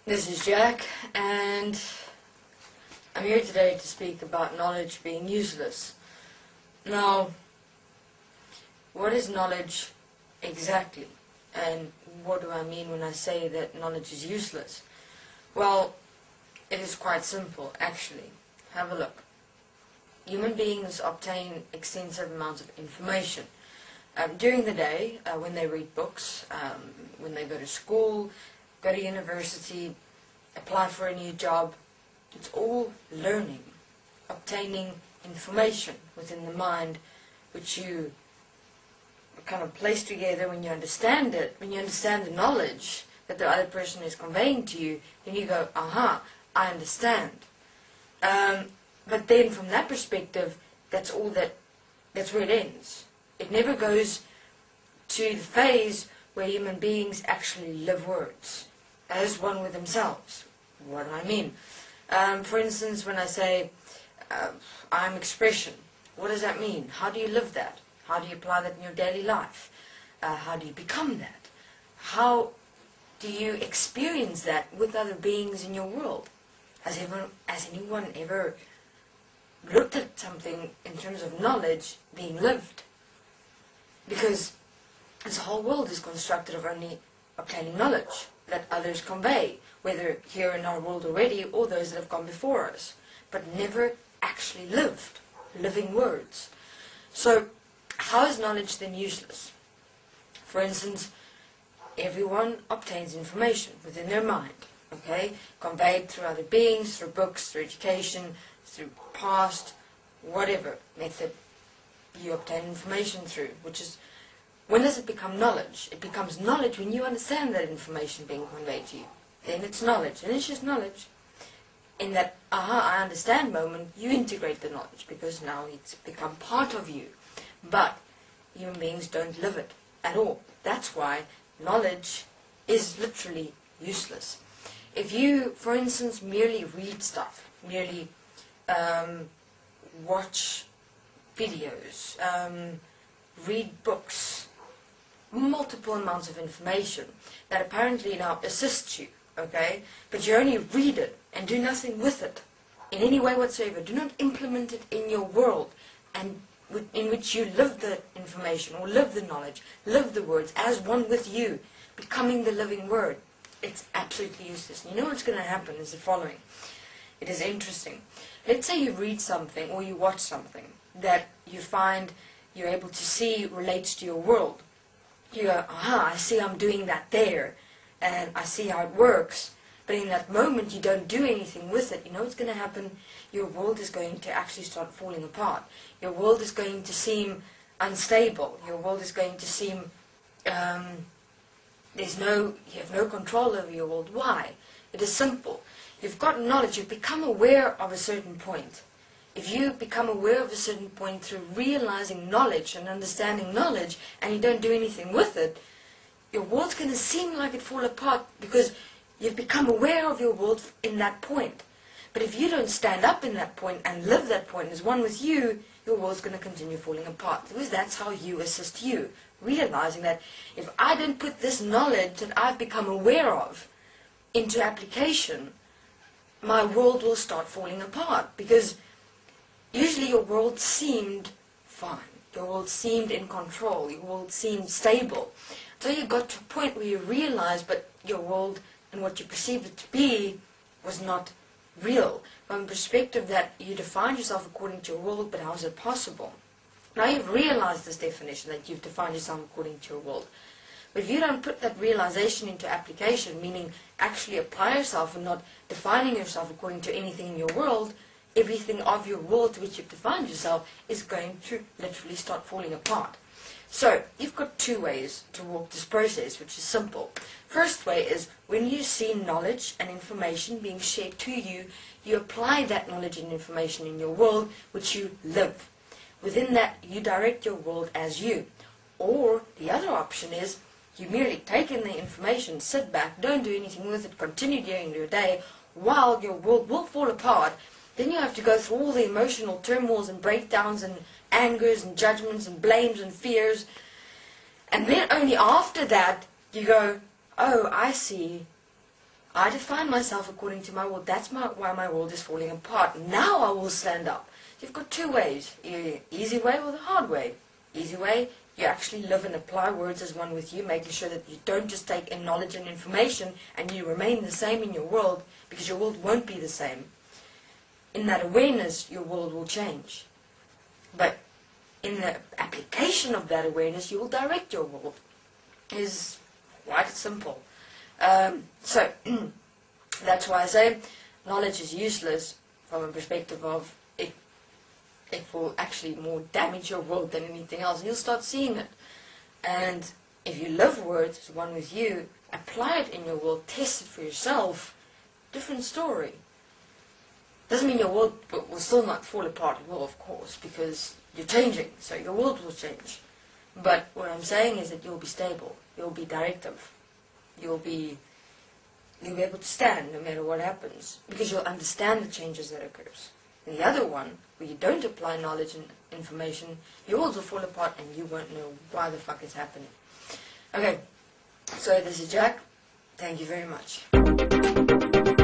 This is Jack, and I'm here today to speak about knowledge being useless. Now, what is knowledge exactly? And what do I mean when I say that knowledge is useless? Well, it is quite simple, actually. Have a look. Human beings obtain extensive amounts of information. During the day, when they read books, when they go to school, go to university, apply for a new job, it's all learning, obtaining information within the mind, which you kind of place together when you understand it. When you understand the knowledge that the other person is conveying to you, then you go, aha, I understand. But then from that perspective, that's where it ends. It never goes to the phase where human beings actually live words as one with themselves. What do I mean? For instance, when I say, I'm expression, what does that mean? How do you live that? How do you apply that in your daily life? How do you become that? How do you experience that with other beings in your world? Has anyone ever looked at something in terms of knowledge being lived? Because this whole world is constructed of only obtaining knowledge that others convey, whether here in our world already or those that have gone before us, but never actually lived, living words. So, how is knowledge then useless? For instance, everyone obtains information within their mind, okay, conveyed through other beings, through books, through education, through past, whatever method you obtain information through, which is, when does it become knowledge? It becomes knowledge when you understand that information being conveyed to you. Then it's knowledge, and it's just knowledge. In that, aha, I understand moment, you integrate the knowledge, because now it's become part of you. But human beings don't live it at all. That's why knowledge is literally useless. If you, for instance, merely read stuff, merely watch videos, read books, multiple amounts of information that apparently now assists you, okay, but you only read it and do nothing with it in any way whatsoever. Do not implement it in your world and in which you live the information or live the knowledge, live the words as one with you, becoming the living word. It's absolutely useless. And you know what's going to happen is the following. It is interesting. Let's say you read something or you watch something that you find you're able to see relates to your world. You go, aha, I see I'm doing that there, and I see how it works. But in that moment, you don't do anything with it. You know what's going to happen? Your world is going to actually start falling apart. Your world is going to seem unstable. Your world is going to seem, you have no control over your world. Why? It is simple. You've got knowledge. You've become aware of a certain point. If you become aware of a certain point through realizing knowledge and understanding knowledge, and you don't do anything with it, your world's going to seem like it fall apart because you've become aware of your world in that point. But if you don't stand up in that point and live that point as one with you, your world's going to continue falling apart. Because that's how you assist you. Realizing that if I don't put this knowledge that I've become aware of into application, my world will start falling apart. Because usually your world seemed fine. Your world seemed in control. Your world seemed stable. So you got to a point where you realized, but your world and what you perceived it to be was not real. From the perspective that you defined yourself according to your world, but how is it possible? Now you've realized this definition, that you've defined yourself according to your world. But if you don't put that realization into application, meaning actually apply yourself and not defining yourself according to anything in your world, everything of your world to which you've defined yourself is going to literally start falling apart. So, you've got two ways to walk this process, which is simple. First way is, when you see knowledge and information being shared to you, you apply that knowledge and information in your world, which you live. Within that, you direct your world as you. Or, the other option is, you merely take in the information, sit back, don't do anything with it, continue during your day, while your world will fall apart. Then you have to go through all the emotional turmoils and breakdowns and angers and judgments and blames and fears. And then only after that, you go, oh, I see. I define myself according to my world. That's why my world is falling apart. Now I will stand up. You've got two ways, the easy way or the hard way. Easy way, you actually live and apply words as one with you, making sure that you don't just take in knowledge and information and you remain the same in your world, because your world won't be the same. In that awareness, your world will change. But in the application of that awareness, you will direct your world. It's quite simple. So, that's why I say knowledge is useless from a perspective of it will actually more damage your world than anything else. You'll start seeing it. And if you live words as one with you, apply it in your world, test it for yourself, different story. Doesn't mean your world will still not fall apart. It will, of course, because you're changing, so your world will change. But what I'm saying is that you'll be stable, you'll be directive, you'll be able to stand no matter what happens, because you'll understand the changes that occurs. And the other one, where you don't apply knowledge and information, your world will fall apart and you won't know why the fuck it's happening. Okay, so this is Jack. Thank you very much.